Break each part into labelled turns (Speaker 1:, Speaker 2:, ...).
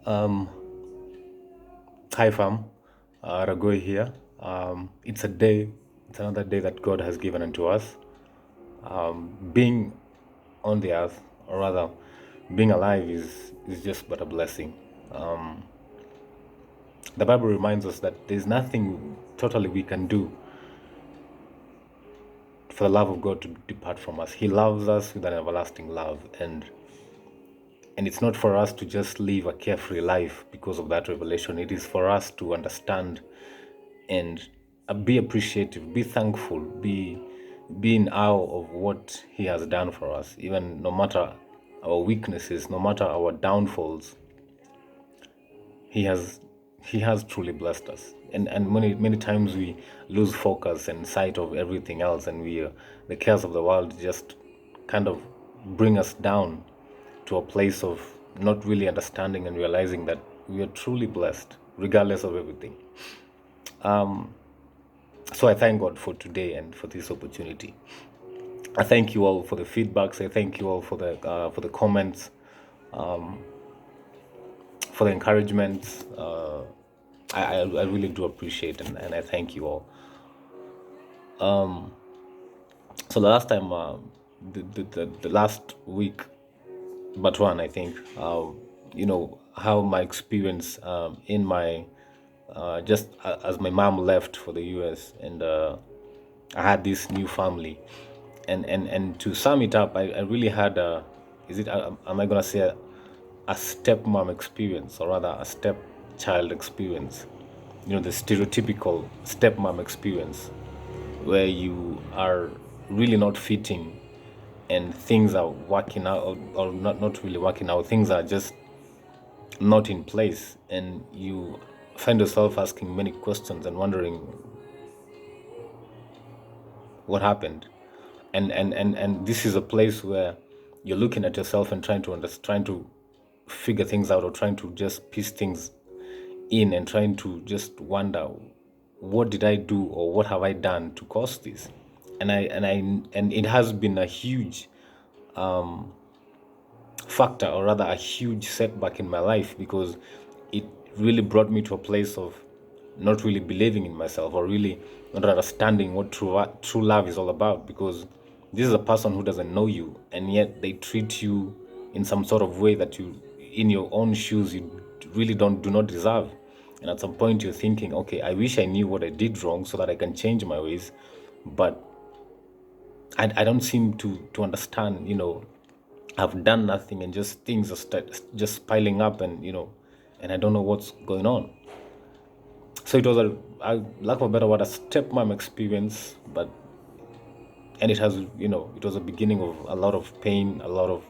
Speaker 1: Um, Hi fam, Ragoi here. It's another day that God has given unto us. Being on the earth, or rather, being alive is just but a blessing. The Bible reminds us that there's nothing totally we can do for the love of God to depart from us. He loves us with an everlasting love, and it's not for us to just live a carefree life because of that revelation. It is for us to understand and be appreciative, be thankful, be in awe of what He has done for us. Even no matter our weaknesses, no matter our downfalls, He has He has truly blessed us. And many times we lose focus and sight of everything else, and the cares of the world just kind of bring us down to a place of not really understanding and realizing that we are truly blessed regardless of everything. So I thank God for today and for this opportunity. I thank you all for the feedbacks. I thank you all for the comments, for the encouragement. I really do appreciate and I thank you all. So the last time, the last week, but one I think, how my experience in my just as my mom left for the U.S. and I had this new family, and to sum it up, I really had am I gonna say a stepmom experience, or rather a stepchild experience, the stereotypical stepmom experience, where you are really not fitting and things are working out, or not really working out, things are just not in place, and you find yourself asking many questions and wondering what happened. And this is a place where you're looking at yourself and trying to figure things out, or trying to just piece things in, and trying to just wonder, what did I do, or what have I done to cause this? And it has been a huge factor, or rather a huge setback in my life, because it really brought me to a place of not really believing in myself, or really not understanding what true love is all about, because this is a person who doesn't know you, and yet they treat you in some sort of way that you, in your own shoes, you really do not deserve. And at some point you're thinking, okay, I wish I knew what I did wrong so that I can change my ways. But I don't seem to understand, I've done nothing, and just things are just piling up, and I don't know what's going on. So it was lack of a better word, a stepmom experience, and it was a beginning of a lot of pain, a lot of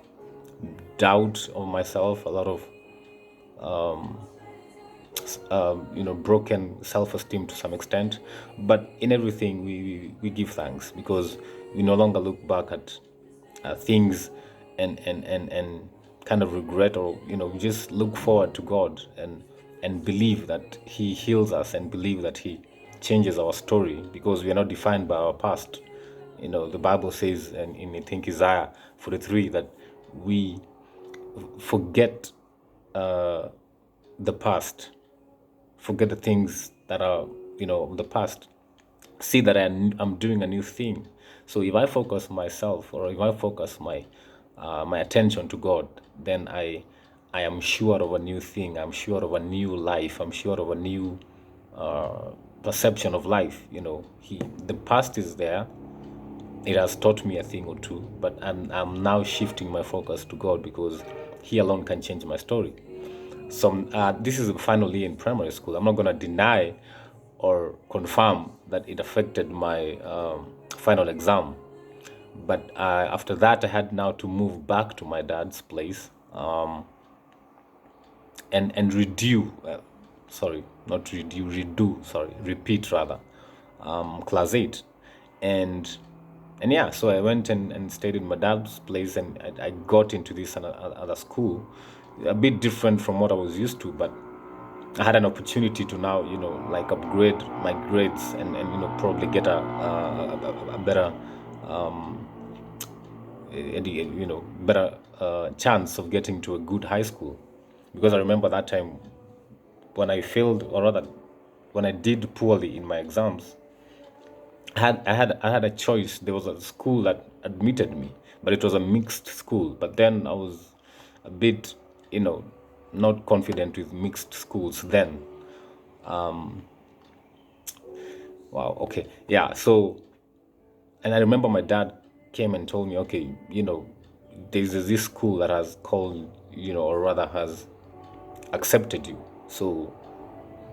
Speaker 1: doubt of myself, a lot of broken self-esteem to some extent. But in everything, we give thanks, because we no longer look back at things and kind of regret, or we just look forward to God, and believe that He heals us, and believe that He changes our story, because we are not defined by our past. The Bible says, and in I think Isaiah 43, that we forget the past, forget the things that are of the past, see that I'm doing a new thing. So if I focus myself, or if I focus my attention to God, then I am sure of a new thing. I'm sure of a new life. I'm sure of a new perception of life. The past is there. It has taught me a thing or two, but I'm now shifting my focus to God, because He alone can change my story. So this is the final year in primary school. I'm not going to deny or confirm that it affected my final exam. But after that, I had now to move back to my dad's place, and repeat rather, class 8. And yeah, so I went and stayed in my dad's place, and I got into this other school, a bit different from what I was used to, but I had an opportunity to now, like upgrade my grades, and probably get a better, better chance of getting to a good high school. because I remember that time when I failed, or rather, when I did poorly in my exams. I had a choice. There was a school that admitted me, but it was a mixed school. But then I was a bit, you know, not confident with mixed schools then. Wow. Okay. Yeah. So, and I remember my dad came and told me, okay, there's this school that has called, or rather has accepted you. So,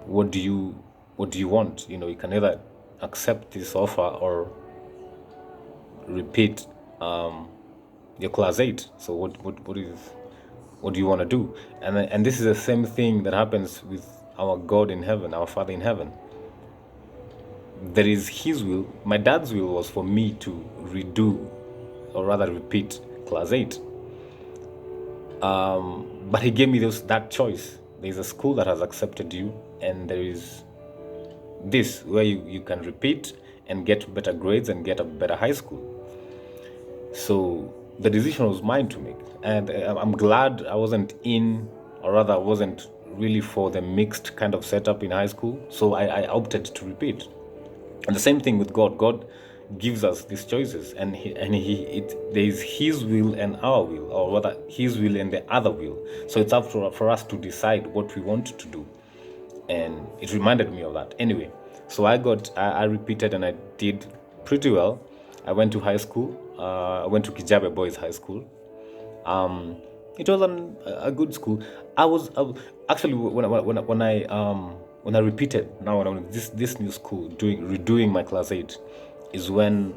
Speaker 1: what do you want? You can either accept this offer or repeat your class 8. So what do you want to do? And this is the same thing that happens with our God in heaven, our Father in heaven. There is his will. My dad's will was for me to redo, or rather repeat, class 8. But he gave me that choice. There's a school that has accepted you, and there is this where you can repeat and get better grades and get a better high school. So the decision was mine to make, and I'm glad I wasn't in, or rather, I wasn't really for the mixed kind of setup in high school. So I opted to repeat. And the same thing with God. God gives us these choices, and there is His will and our will, or rather, His will and the other will. So it's up for us to decide what we want to do. And it reminded me of that. Anyway, so I repeated and I did pretty well. I went to high school. I went to Kijabe Boys High School. It was a good school. Actually, when I repeated, now when I was this new school redoing my class 8, is when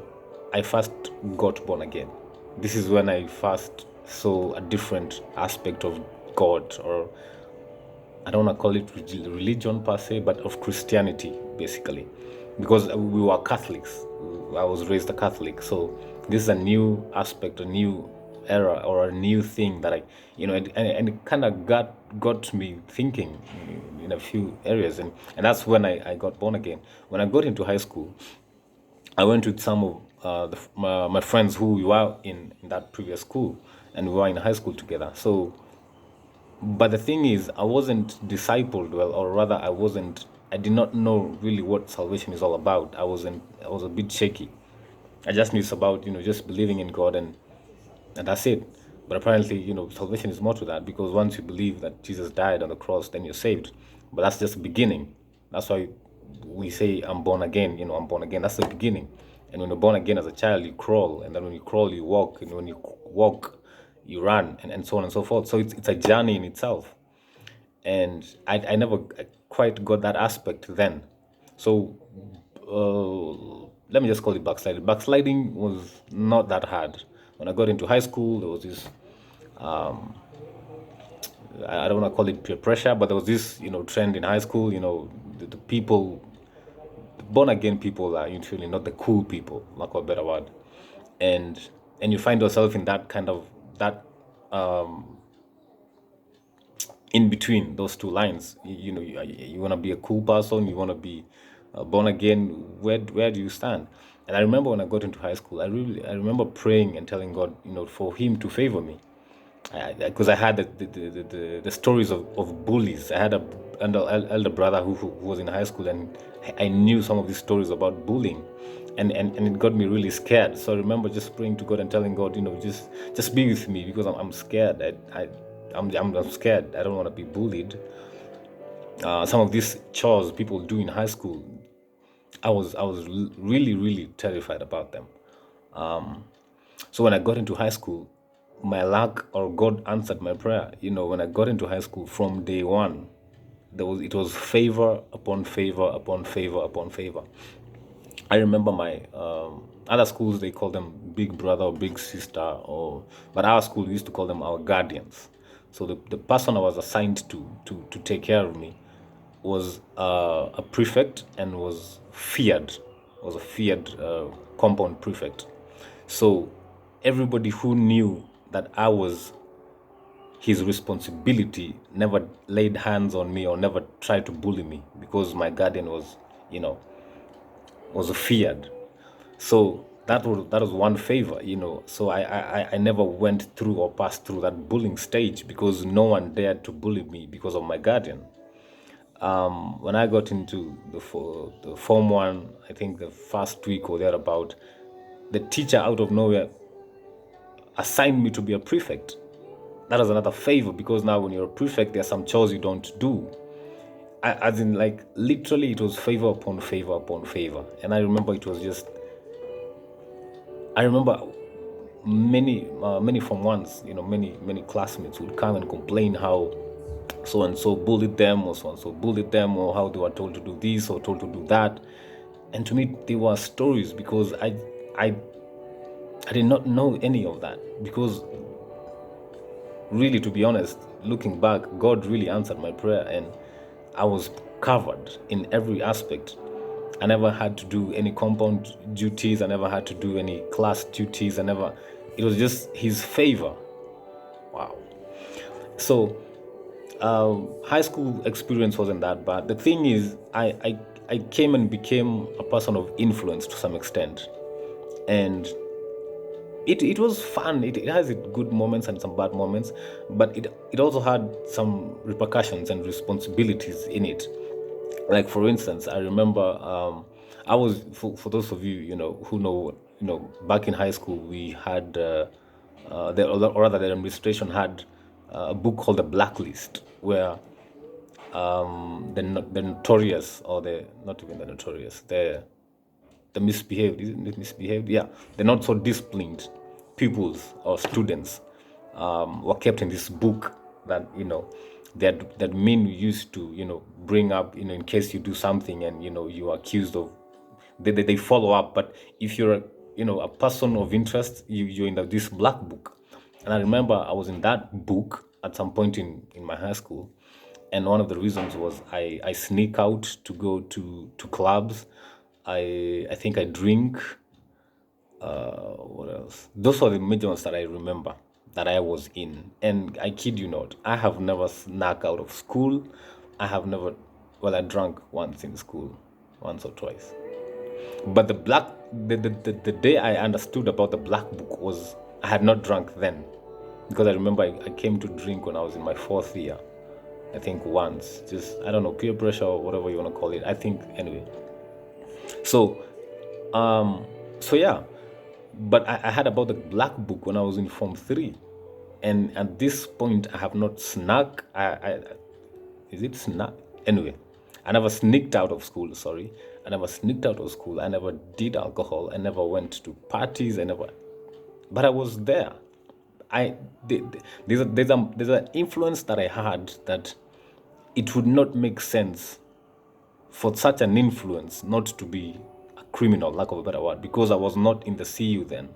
Speaker 1: I first got born again. This is when I first saw a different aspect of God, or I don't want to call it religion per se, but of Christianity, basically. Because we were Catholics. I was raised a Catholic. So this is a new aspect, a new era, or a new thing that and it kind of got me thinking in a few areas. And that's when I got born again. When I got into high school, I went with some of my friends who were in that previous school, and we were in high school together. So, but the thing is, I wasn't discipled well, or rather, I did not know really what salvation is all about. I was a bit shaky. I just knew it's about, just believing in God, and that's it. But apparently, salvation is more to that, because once you believe that Jesus died on the cross, then you're saved. But that's just the beginning. That's why we say, I'm born again. I'm born again. That's the beginning. And when you're born again as a child, you crawl. And then when you crawl, you walk. And when you walk, you run, and so on and so forth. So it's a journey in itself. And I never quite got that aspect then. So let me just call it backsliding. Backsliding was not that hard. When I got into high school, there was this, I don't want to call it peer pressure, but there was this, trend in high school. The people, the born again people are usually not the cool people, lack of a better word, and you find yourself in that kind of that in between those two lines. You want to be a cool person, you want to be born again. Where do you stand? And I remember when I got into high school, I remember praying and telling God, for Him to favor me, because I had the stories of bullies. I had a elder brother who was in high school, and I knew some of these stories about bullying, and it got me really scared. So I remember just praying to God and telling God, just be with me, because I'm scared. I'm scared. I don't want to be bullied. Some of these chores people do in high school, I was really, really terrified about them. So when I got into high school, my luck, or God answered my prayer. When I got into high school, from day one, it was favor upon favor upon favor upon favor. I remember my other schools, they call them big brother or big sister, but our school, we used to call them our guardians. So the person I was assigned to take care of me was a prefect, and was a feared compound prefect. So everybody who knew that I was his responsibility never laid hands on me or never tried to bully me, because my guardian was feared. So that was one favor, so I never went through or passed through that bullying stage because no one dared to bully me because of my guardian. When I got into the form one, I think the first week or thereabout, the teacher out of nowhere assigned me to be a prefect. That was another favor because now when you're a prefect, there are some chores you don't do. As in, like, literally, it was favor upon favor upon favor. And I remember it was just, I remember many from ones, many classmates would come and complain how so and so bullied them, or so and so bullied them, or how they were told to do this or told to do that. And to me, they were stories because I did not know any of that. Because really, to be honest, looking back, God really answered my prayer, and I was covered in every aspect. I never had to do any compound duties. I never had to do any class duties. It was just His favor. Wow. So, high school experience wasn't that bad. The thing is, I came and became a person of influence to some extent. And it was fun. It has its good moments and some bad moments, but it also had some repercussions and responsibilities in it. Like, for instance, I remember, I was, for those of you who know, back in high school we had or rather the administration had a book called the Blacklist, where the notorious, or the not even the notorious, the misbehaved, isn't it misbehaved? Yeah, the not so disciplined pupils or students were kept in this book that that men used to bring up in case you do something and you are accused of. They follow up, but if you're a person of interest, you're in this black book. And I remember I was in that book at some point in my high school, and one of the reasons was I sneak out to go to clubs. I think I drink. What else? Those are the major ones that I remember that I was in. And I kid you not, I have never snuck out of school. I have never, well, I drank once in school, once or twice. But the day I understood about the black book was I had not drunk then, because I remember I came to drink when I was in my fourth year. I think once, just, I don't know, peer pressure or whatever you want to call it. I think, anyway. So, so yeah, but I had about the black book when I was in Form 3. And at this point, I have not snuck. Is it snuck? Anyway, I never sneaked out of school, sorry. I never sneaked out of school. I never did alcohol. I never went to parties. But I was there. There's an influence that I had that it would not make sense for such an influence not to be a criminal, lack of a better word, because I was not in the CU then.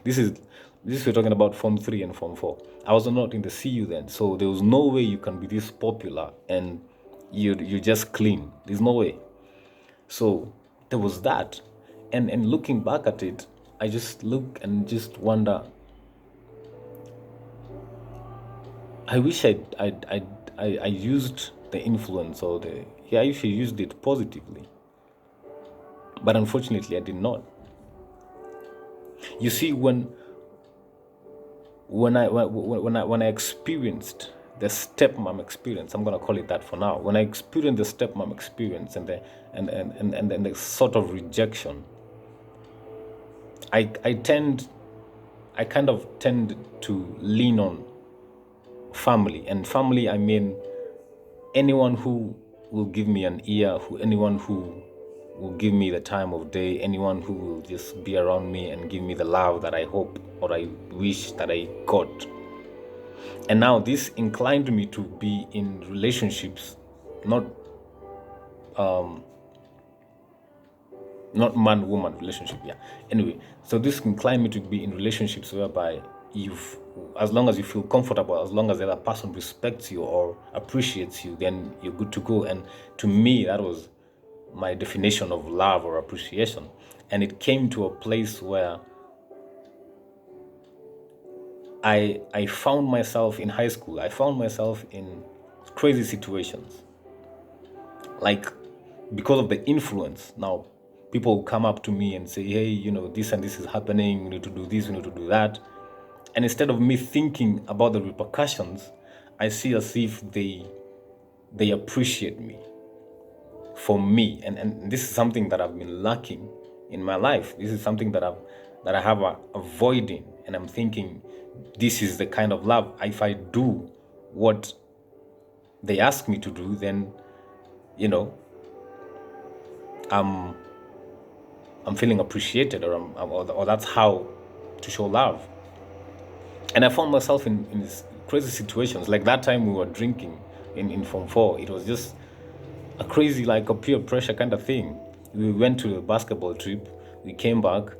Speaker 1: This is we're talking about Form 3 and Form 4. I was not in the CU then, so there was no way you can be this popular and you're just clean. There's no way. So there was that, and looking back at it, I just look and just wonder. I wish I used the influence, or I usually used it positively, but unfortunately I did not. You see, when I experienced the stepmom experience, I'm gonna call it that for now. When I experienced the stepmom experience and the sort of rejection, I kind of tend to lean on family. And family, I mean anyone who will give me an ear, anyone who will give me the time of day, anyone who will just be around me and give me the love that I hope or I wish that I got. And now this inclined me to be in relationships, not man-woman relationship, yeah. Anyway, so this inclined me to be in relationships whereby as long as you feel comfortable, as long as the other person respects you or appreciates you, then you're good to go. And to me, that was my definition of love or appreciation. And it came to a place where I found myself in high school. I found myself in crazy situations, like, because of the influence. Now, People will come up to me and say, hey, this and this is happening, we need to do this, we need to do that. And instead of me thinking about the repercussions, I see as if they appreciate me for me. And this is something that I've been lacking in my life. This is something that I have avoiding, and I'm thinking this is the kind of love. If I do what they ask me to do, then I'm feeling appreciated, or that's how to show love. And I found myself in these crazy situations. Like that time we were drinking in Form 4. It was just a crazy, like a peer pressure kind of thing. We went to a basketball trip. We came back,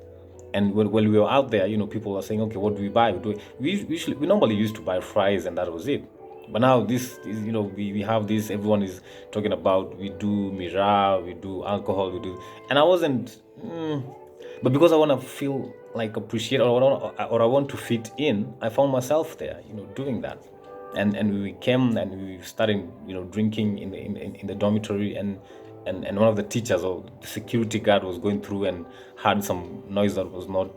Speaker 1: and when we were out there, people were saying, okay, what do we buy? We normally used to buy fries, and that was it. But now this is, we have this. Everyone is talking about, we do Mira, we do alcohol, we do, and I wasn't. But because I want to feel like appreciated, or I want to fit in, I found myself there, doing that. And we came and we started, drinking in the dormitory, and one of the teachers or the security guard was going through and heard some noise that was not,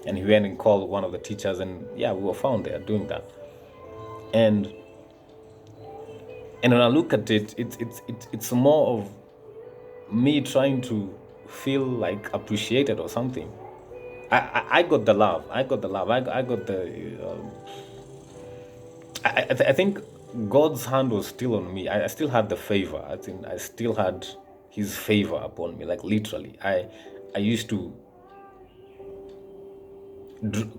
Speaker 1: and he went and called one of the teachers, and yeah, we were found there doing that. And when I look at it, it's more of me trying to feel like appreciated or something. I got the love. I got the love. I got the. I think God's hand was still on me. I still had the favor. I think I still had His favor upon me. Like literally, I used to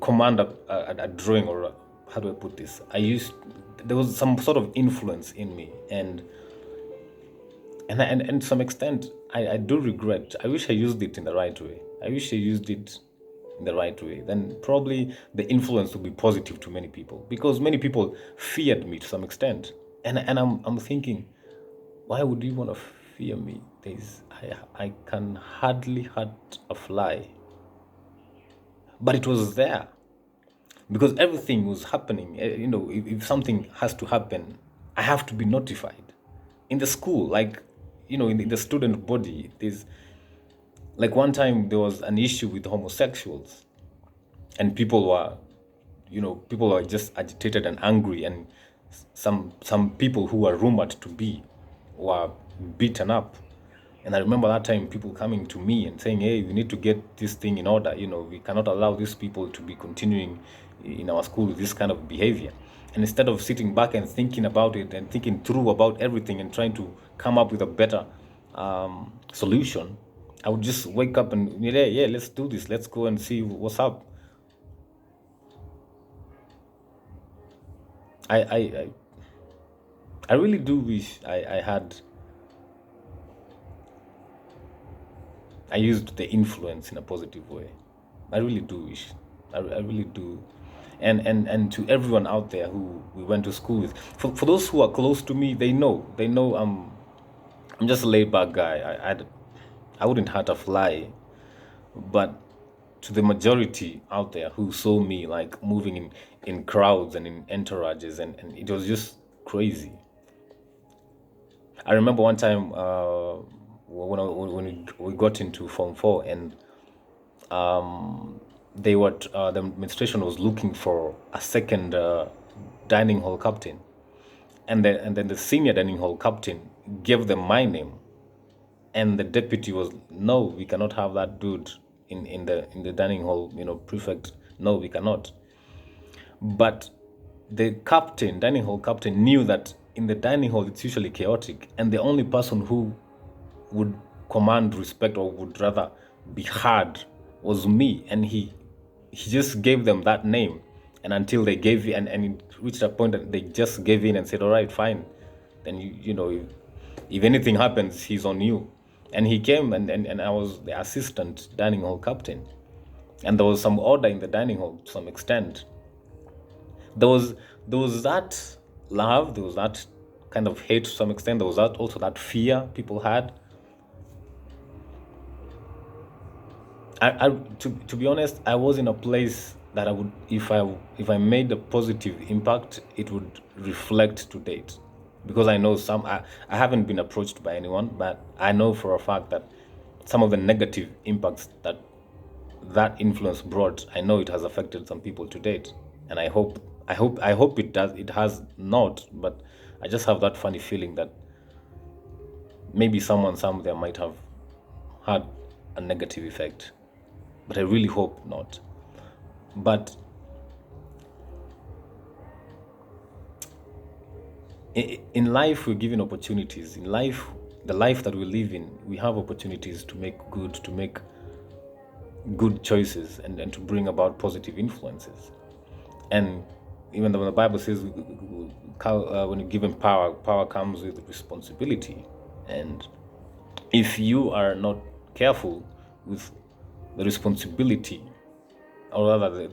Speaker 1: command a drawing, or how do I put this? There was some sort of influence in me, and to some extent, I do regret. I wish I used it in the right way. I wish I used it in the right way. Then probably the influence would be positive to many people, because many people feared me to some extent. And I'm thinking, why would you want to fear me? I can hardly hurt a fly. But it was there, because everything was happening. If something has to happen, I have to be notified. In the school, like, in the student body, there's like one time there was an issue with homosexuals, and people were just agitated and angry, and some people who were rumored to be were beaten up. And I remember that time people coming to me and saying, hey, we need to get this thing in order. We cannot allow these people to be continuing in our school with this kind of behavior. And instead of sitting back and thinking about it and thinking through about everything and trying to come up with a better solution, I would just wake up and, yeah, let's do this. Let's go and see what's up. I really do wish I used the influence in a positive way. I really do wish. I really do. And to everyone out there who we went to school with, for those who are close to me, they know I'm just a laid back guy. I wouldn't hurt a fly. But to the majority out there who saw me like moving in crowds and in entourages, and it was just crazy. I remember one time when we got into Form 4, and the administration was looking for a second dining hall captain, and then the senior dining hall captain gave them my name, and the deputy was, no, we cannot have that dude in the dining hall, prefect. No, we cannot. But the dining hall captain, knew that in the dining hall it's usually chaotic, and the only person who would command respect, or would rather be heard, was me. And he just gave them that name, and until they gave in, and it reached a point that they just gave in and said, all right, fine, then if anything happens, he's on you. And he came, and I was the assistant dining hall captain, and there was some order in the dining hall to some extent. There was that love, there was that kind of hate to some extent, there was also that fear people had. To be honest, I was in a place that I would, if I made a positive impact, it would reflect to date, because I know I haven't been approached by anyone, but I know for a fact that some of the negative impacts that influence brought, I know it has affected some people to date, and I hope it has not, but I just have that funny feeling that maybe someone somewhere might have had a negative effect, but I really hope not. But in life, we're given opportunities. In life, the life that we live in, we have opportunities to make good choices, and to bring about positive influences. And even though the Bible says when you're given power, power comes with responsibility. And if you are not careful with the responsibility, or rather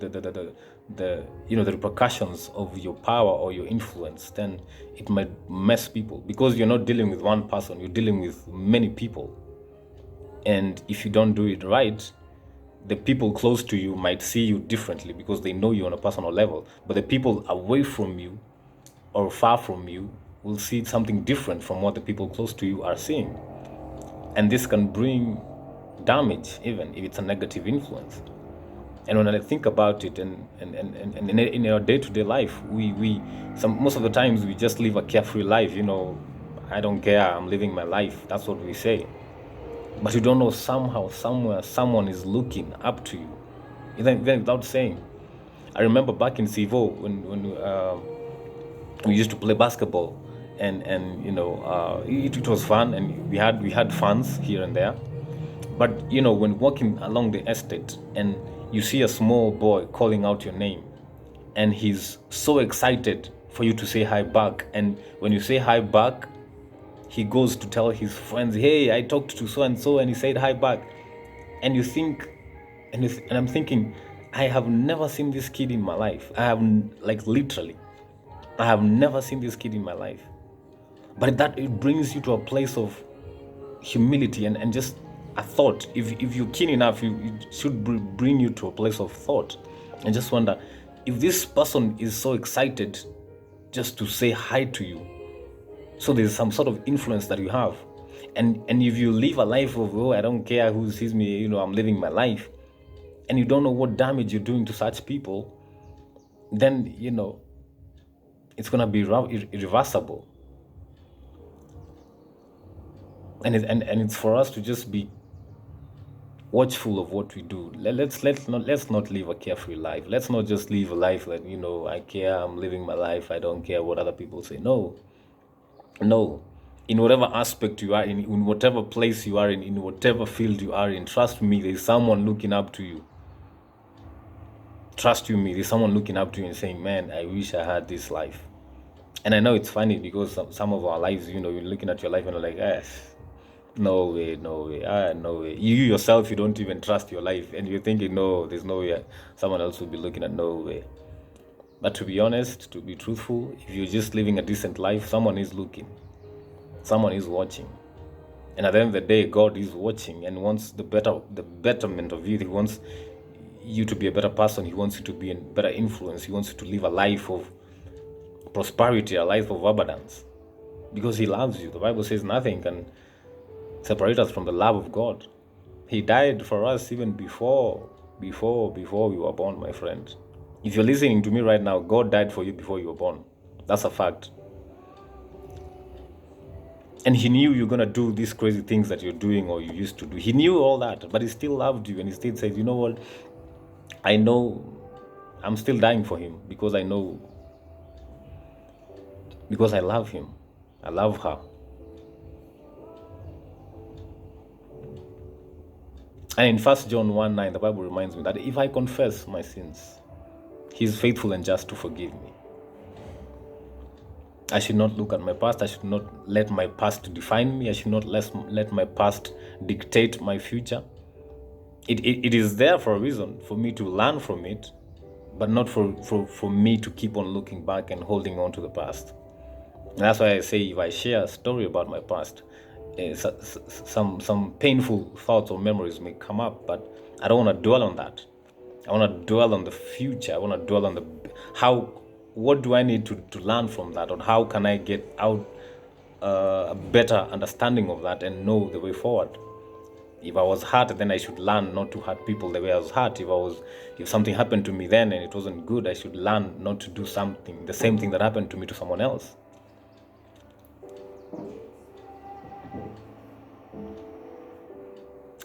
Speaker 1: the repercussions of your power or your influence, then it might mess people, because you're not dealing with one person, you're dealing with many people. And if you don't do it right, the people close to you might see you differently because they know you on a personal level, but the people away from you or far from you will see something different from what the people close to you are seeing. And this can bring damage, even if it's a negative influence. And when I think about it, and in our day-to-day life, most of the times we just live a carefree life. I don't care, I'm living my life. That's what we say. But you don't know, somehow, somewhere, someone is looking up to you, even without saying. I remember back in Sivo when we used to play basketball, and it was fun, and we had fans here and there. But when walking along the estate and you see a small boy calling out your name, and he's so excited for you to say hi back, and when you say hi back, he goes to tell his friends, "Hey, I talked to so and so, and he said hi back." And you think, and I'm thinking, I have never seen this kid in my life. Literally, I have never seen this kid in my life. But that, it brings you to a place of humility, and just a thought. If you're keen enough, it should bring you to a place of thought, and just wonder, if this person is so excited just to say hi to you, so there's some sort of influence that you have. And if you live a life of, I don't care who sees me, I'm living my life, and you don't know what damage you're doing to such people, then it's gonna be irreversible. And it's for us to just be watchful of what we do. Let's not live a carefree life. Let's not just live a life that I care, I'm living my life, I don't care what other people say. No. In whatever aspect you are in whatever place you are in whatever field you are in, trust me, there's someone looking up to you. Trust you me, there's someone looking up to you and saying, "Man, I wish I had this life." And I know it's funny, because some of our lives, you're looking at your life and you're like, no way, no way. You yourself, you don't even trust your life, and you're thinking, no, there's no way someone else will be looking at, no way. But to be honest, to be truthful, if you're just living a decent life, someone is looking. Someone is watching. And at the end of the day, God is watching and wants the betterment of you. He wants you to be a better person. He wants you to be a better influence. He wants you to live a life of prosperity, a life of abundance, because He loves you. The Bible says nothing can separate us from the love of God. He died for us even before we were born, my friend. If you're listening to me right now, God died for you before you were born. That's a fact. And He knew you're going to do these crazy things that you're doing or you used to do. He knew all that, but He still loved you, and He still said, "You know what? I know I'm still dying for him, because I know, because I love him. I love her." And in 1 John 1:9, the Bible reminds me that if I confess my sins, He's faithful and just to forgive me. I should not look at my past. I should not let my past define me. I should not let my past dictate my future. It is there for a reason, for me to learn from it, but not for me to keep on looking back and holding on to the past. And that's why I say, if I share a story about my past, some painful thoughts or memories may come up, but I don't want to dwell on that. I want to dwell on the future. I want to dwell on what do I need to learn from that, or how can I get out a better understanding of that and know the way forward. If I was hurt, then I should learn not to hurt people the way I was hurt. If something happened to me then and it wasn't good, I should learn not to do the same thing that happened to me to someone else.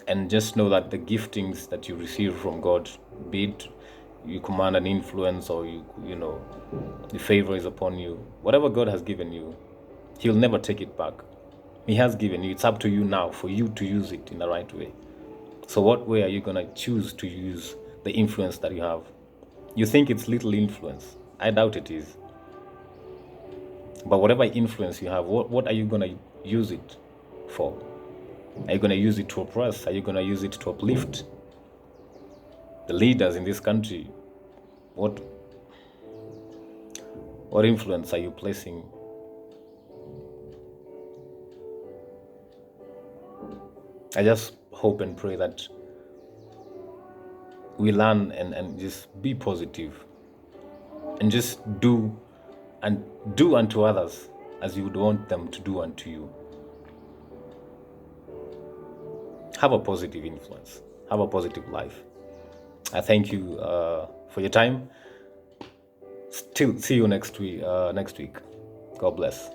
Speaker 1: And just know that the giftings that you receive from God, be it you command an influence or the favor is upon you, whatever God has given you, He'll never take it back. He has given you. It's up to you now for you to use it in the right way. So what way are you going to choose to use the influence that you have? You think it's little influence. I doubt it is. But whatever influence you have, what are you going to use it for? Are you going to use it to oppress? Are you going to use it to uplift the leaders in this country? What influence are you placing? I just hope and pray that we learn and just be positive and just do unto others as you would want them to do unto you. Have a positive influence. Have a positive life. I thank you for your time. Still see you next week. God bless.